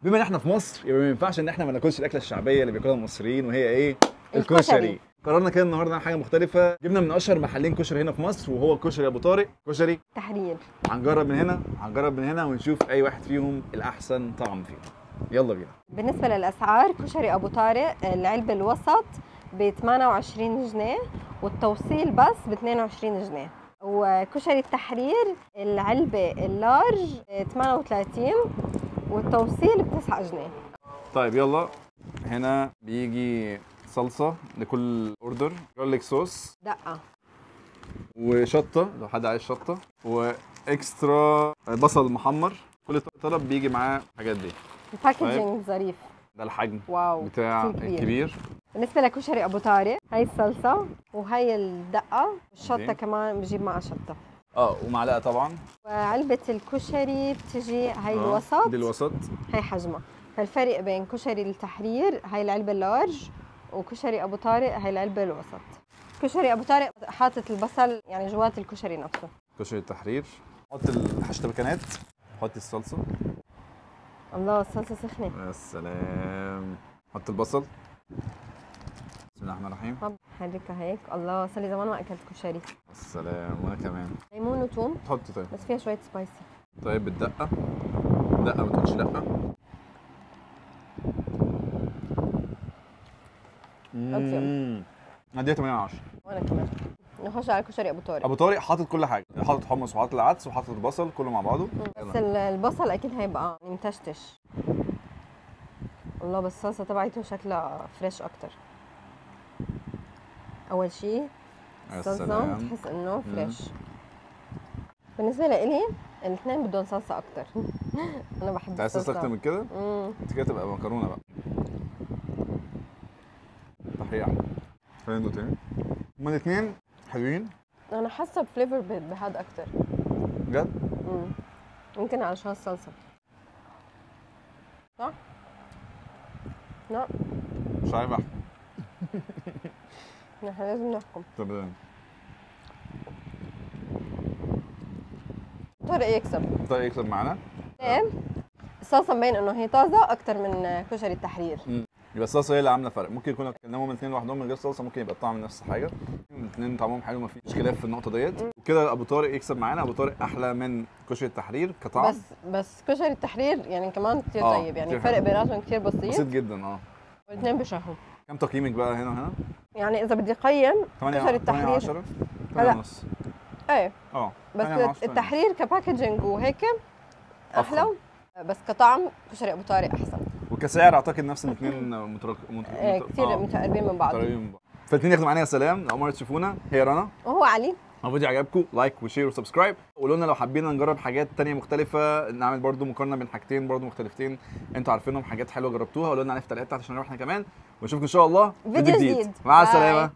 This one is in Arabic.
بما ان احنا في مصر يبقى ما ينفعش ان احنا ما ناكلش الاكله الشعبيه اللي بياكلها المصريين، وهي ايه؟ الكشري. قررنا كده النهارده نعمل حاجه مختلفه، جبنا من اشهر محلين كشري هنا في مصر وهو كشري ابو طارق كشري تحرير. هنجرب من هنا وهنجرب من هنا ونشوف اي واحد فيهم الاحسن طعم فيهم. يلا بينا. بالنسبة للأسعار، كشري أبو طارق العلبة الوسط ب 28 جنيه والتوصيل بس ب 22 جنيه، وكشري التحرير العلبة اللارج 38 والتوصيل ب 9 جنيه. طيب يلا. هنا بيجي صلصه لكل اوردر، جارليك صوص دقة وشطه لو حد عايز شطه، واكسترا بصل محمر. كل طلب بيجي معاه الحاجات دي. الباكجينج ظريف. ده الحجم واو بتاع كتير الكبير. بالنسبة لكشري أبو طارق هاي الصلصة وهي الدقة والشطة دي. كمان بجيب معها شطة، ومعلقه طبعا. وعلبة الكشري بتجي هاي الوسط، دي الوسط. هاي حجمها. فالفرق بين كشري التحرير هاي العلبة اللارج وكشري أبو طارق هاي العلبة الوسط. كشري أبو طارق حاطط البصل يعني جوات الكشري نفسه. كشري التحرير حط الحشتبكنات، حط الصلصه. الله الصلصة سخنة. يا سلام. حط البصل. بسم الله الرحمن الرحيم. طب حركها هيك. الله صار لي زمان ما أكلت كشري. السلام. وانا كمان. ليمون وثوم تحط طيب. بس فيها شوية سبايسي. طيب بالدقه. دقه ما تقولش دقه. اديها 8 على 10. وأنا كمان. نخش على كشري أبو طارق. ابو طارق حاطط كل حاجه، حاطط حمص وحاطط العدس وحاطط البصل كله مع بعضه. بس البصل أكيد هيبقى متشتش. الله بس الصلصة تبعته شكلها فريش أكتر. أول شيء الصلصة بتحس إنه فريش. بالنسبة لإلي الاثنين بدهم صلصة أكتر. أنا بحب عايز صلصة أكتر من كده؟ أنت كده تبقى مكرونة بقى. تحية أحلى. خلينا ندوق تاني. هما الاثنين حلوين. أنا حاسة بفليفر بهاد أكتر. بجد؟ يمكن علشان الصلصة. صح؟ لا مش عارف أحكم. نحن لازم نحكم. طب طارق يكسب. طارق يكسب معانا؟ ايه؟ الصلصة مبين إنه هي طازة أكتر من كشري التحرير. يبقى الصلصه هي اللي عامله فرق. ممكن يكون اكلناهم الاثنين لوحدهم من غير صلصه ممكن يبقى الطعم نفس الحاجه. الاثنين طعمهم حلو، ما فيش خلاف في النقطه ديت. وكده ابو طارق يكسب معانا. ابو طارق احلى من كشري التحرير كطعم. بس كشري التحرير يعني كمان كثير طيب، يعني الفرق بيناتهم كثير بسيط جدا. والاثنين بشهوا. كم تقييمك بقى هنا وهنا؟ يعني اذا بدي اقيم كشري التحرير 8 10 8 ونص. ايه بس التحرير كباكجينج وهيك احلى، بس كطعم كشري ابو طارق احسن. وكسعر اعتقد نفس الاثنين كثير متقربين من بعض. فالاثنين ياخدوا معانا يا سلام. اول مره تشوفونا هي رنا وهو علي. لو الفيديو عجبكم لايك وشير وسبسكرايب. قولوا لنا لو حابين نجرب حاجات تانية مختلفة، نعمل برضو مقارنة بين حاجتين برضو مختلفتين انتوا عارفينهم، حاجات حلوة جربتوها قولوا لنا عليها في التعليقات تحت عشان نروح احنا كمان. ونشوفكم ان شاء الله فيديو جديد. مع السلامة.